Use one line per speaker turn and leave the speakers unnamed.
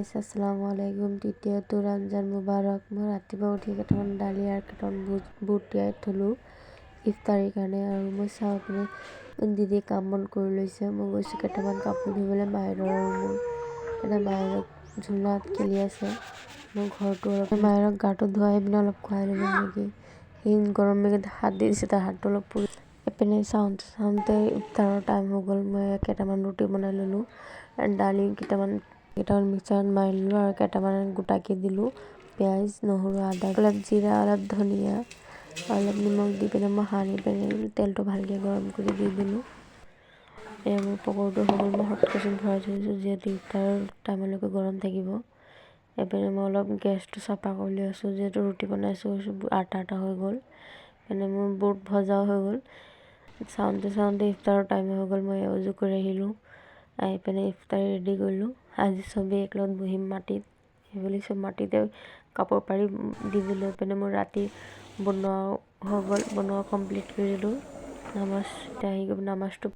গাইছ আসসালামু আলাইকুম। তৃতীয়টো ৰমজান মুবাৰক। মই ৰাতিপুৱা উঠি কেইটামান দালি আৰু কেইটামান বুট তিয়াই থলোঁ ইফতাৰীৰ কাৰণে। আৰু মই চাওঁ পিনে দিদি কাম বন কৰি লৈছে। মই গৈছোঁ কেইটামান কাপোৰ ধুবলৈ মাহিৰৰ আৰু মোৰ। এতিয়া মাহিৰক ঝুলাত খেলি আছে। মোৰ ঘৰটো অলপ মাহিৰক গাটো ধুৱাই পিনে অলপ খুৱাই ল'লোঁ নেকি। সি গৰম মেগীত হাত দি দিছে, তাৰ হাতটো অলপ পুৰি। এপিনে চাওঁতে ইফতাৰৰ টাইম হৈ গ'ল। মই কেইটামান ৰুটি বনাই ল'লোঁ, দালি কেইটামান মিক্সাৰত মাৰি ল'লোঁ আৰু কেইটামান গোটাকৈ দিলোঁ। পিঁয়াজ, নহৰু, আদা, অলপ জিৰা, অলপ ধনিয়া, অলপ নিমখ দি পিনে মই সানি পিনে তেলটো ভালকৈ গৰম কৰি দি দিলোঁ। মোৰ পকৰীটো হৈ গ'ল। মই হটকেছত ভৰাই থৈছোঁ যিহেতু ইফতাৰৰ টাইমলৈকে গৰম থাকিব। এপিনে মই অলপ গেছটো চাফা কৰি লৈ আছোঁ যিহেতু ৰুটি বনাইছোঁ, আটা হৈ গ'ল। মানে মোৰ বুট ভজাও হৈ গ'ল। চাওঁতে ইফতাৰৰ টাইম হৈ গ'ল। মই উজু কৰি আহিলোঁ, আহি পিনে ইফতাৰী ৰেডি কৰিলোঁ। আজি চবেই একেলগত বহিম মাটিত, সেইবুলি চব মাটিতে কাপোৰ পাৰি দি দিলোঁ। এইপিনে মোৰ ৰাতি বনোৱা হৈ গ'ল, বনোৱা কমপ্লিট কৰি দিলোঁ। নামাজ এতিয়া আহি গ'ল, নামাজটো